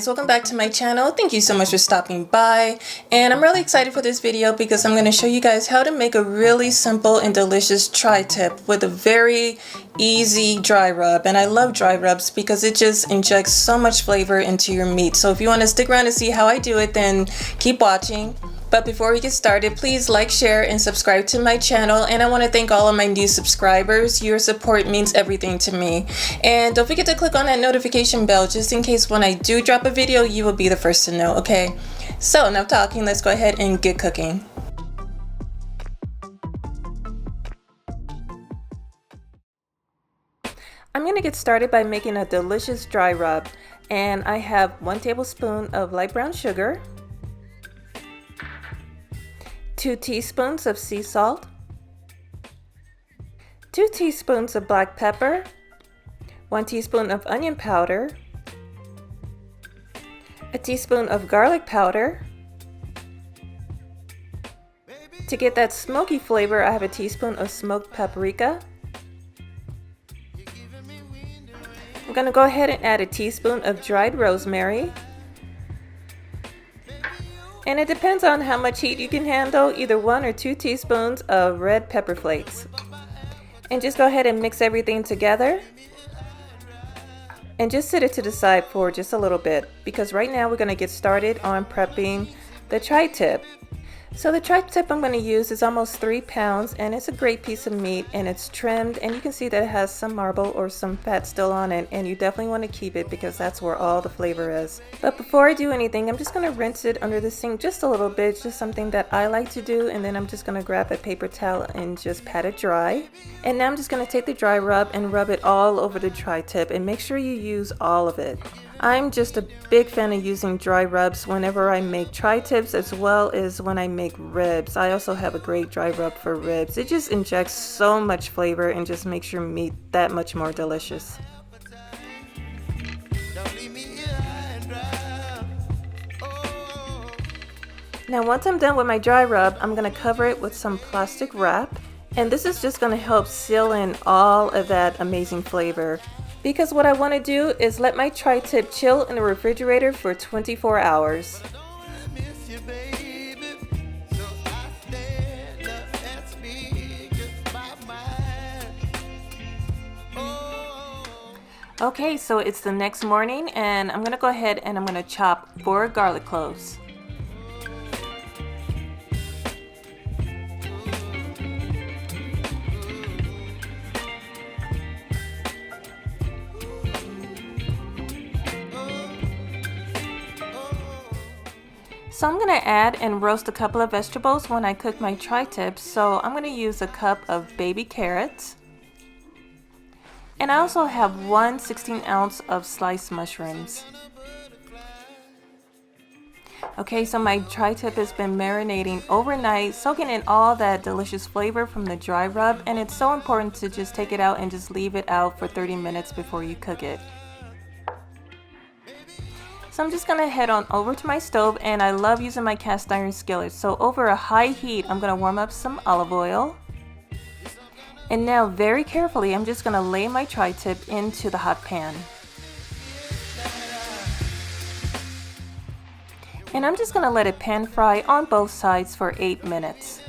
guys, welcome back to my channel. Thank you so much for stopping by, and I'm really excited for this video because I'm going to show you guys how to make a really simple and delicious tri-tip with a very easy dry rub. And I love dry rubs because it just injects so much flavor into your meat. So if you want to stick around to see how I do it, then keep watching. But before we get started, please like, share, and subscribe to my channel. And I want to thank all of my new subscribers. Your support means everything to me. And don't forget to click on that notification bell just in case when I do drop a video, you will be the first to know, okay? So enough talking, let's go ahead and get cooking. I'm going to get started by making a delicious dry rub. And I have 1 tablespoon of light brown sugar, 2 teaspoons of sea salt, 2 teaspoons of black pepper, 1 teaspoon of onion powder, a teaspoon of garlic powder. To get that smoky flavor, I have a teaspoon of smoked paprika. I'm going to go ahead and add a teaspoon of dried rosemary. And it depends on how much heat you can handle, either 1 or 2 teaspoons of red pepper flakes. And just go ahead and mix everything together. And just set it to the side for just a little bit, because right now we're going to get started on prepping the tri-tip. So the tri-tip I'm going to use is almost 3 pounds, and it's a great piece of meat, and it's trimmed, and you can see that it has some marble or some fat still on it, and you definitely want to keep it because that's where all the flavor is. But before I do anything, I'm just going to rinse it under the sink just a little bit, just something that I like to do, and then I'm just going to grab a paper towel and just pat it dry. And now I'm just going to take the dry rub and rub it all over the tri-tip, and make sure you use all of it. I'm just a big fan of using dry rubs whenever I make tri-tips as well as when I make ribs. I also have a great dry rub for ribs. It just injects so much flavor and just makes your meat that much more delicious. Now once I'm done with my dry rub, I'm going to cover it with some plastic wrap. And this is just going to help seal in all of that amazing flavor. Because what I want to do is let my tri-tip chill in the refrigerator for 24 hours. Okay, so it's the next morning, and I'm going to go ahead and I'm going to chop 4 garlic cloves. So I'm going to add and roast a couple of vegetables when I cook my tri-tips. So I'm going to use a cup of baby carrots. And I also have 1 16-ounce of sliced mushrooms. Okay, so my tri-tip has been marinating overnight, soaking in all that delicious flavor from the dry rub. And it's so important to just take it out and just leave it out for 30 minutes before you cook it. So I'm just going to head on over to my stove, and I love using my cast iron skillet. So over a high heat, I'm going to warm up some olive oil. And now very carefully, I'm just going to lay my tri-tip into the hot pan. And I'm just going to let it pan fry on both sides for 8 minutes.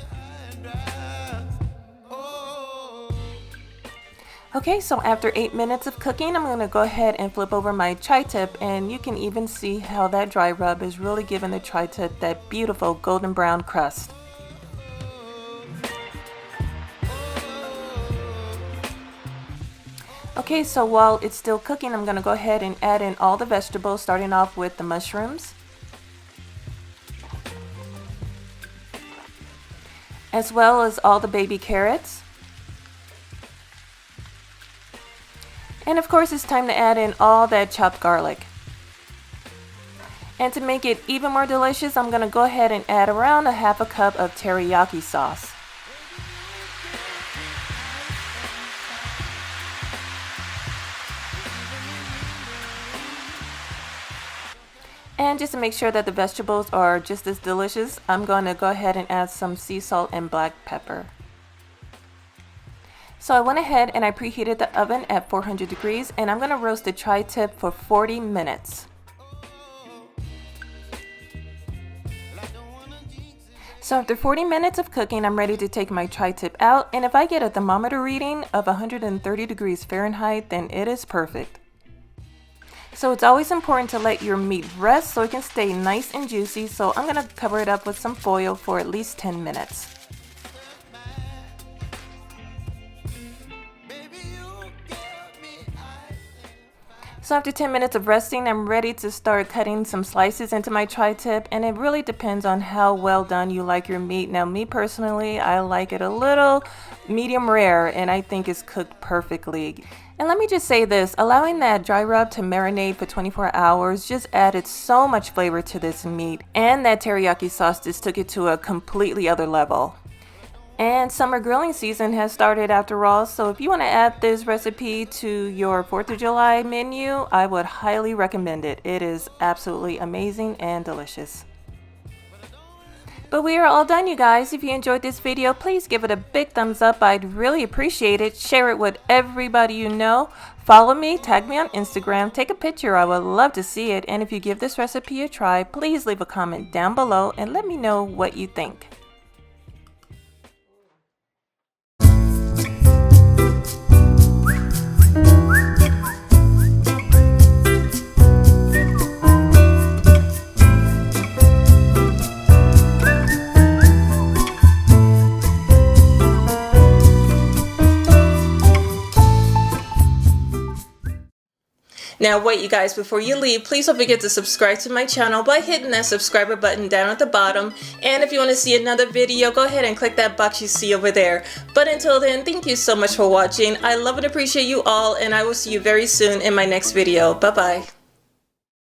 Okay, so after 8 minutes of cooking, I'm going to go ahead and flip over my tri-tip, and you can even see how that dry rub is really giving the tri-tip that beautiful golden brown crust. Okay, so while it's still cooking, I'm going to go ahead and add in all the vegetables, starting off with the mushrooms, as well as all the baby carrots. And of course, it's time to add in all that chopped garlic. And to make it even more delicious, I'm going to go ahead and add around a half a cup of teriyaki sauce. And just to make sure that the vegetables are just as delicious, I'm going to go ahead and add some sea salt and black pepper. So I went ahead and I preheated the oven at 400 degrees, and I'm going to roast the tri-tip for 40 minutes. So after 40 minutes of cooking, I'm ready to take my tri-tip out, and if I get a thermometer reading of 130 degrees Fahrenheit, then it is perfect. So it's always important to let your meat rest so it can stay nice and juicy, so I'm going to cover it up with some foil for at least 10 minutes. So after 10 minutes of resting, I'm ready to start cutting some slices into my tri-tip, and it really depends on how well done you like your meat. Now, me personally, I like it a little medium rare, and I think it's cooked perfectly. And let me just say this, allowing that dry rub to marinate for 24 hours just added so much flavor to this meat, and that teriyaki sauce just took it to a completely other level. And summer grilling season has started after all, so if you want to add this recipe to your 4th of July menu, I would highly recommend it. It is absolutely amazing and delicious. But we are all done, you guys. If you enjoyed this video, please give it a big thumbs up. I'd really appreciate it. Share it with everybody you know. Follow me, tag me on Instagram, take a picture. I would love to see it. And if you give this recipe a try, please leave a comment down below and let me know what you think. Now wait, you guys, before you leave, please don't forget to subscribe to my channel by hitting that subscriber button down at the bottom. And if you want to see another video, go ahead and click that box you see over there. But until then, thank you so much for watching. I love and appreciate you all, and I will see you very soon in my next video. Bye-bye.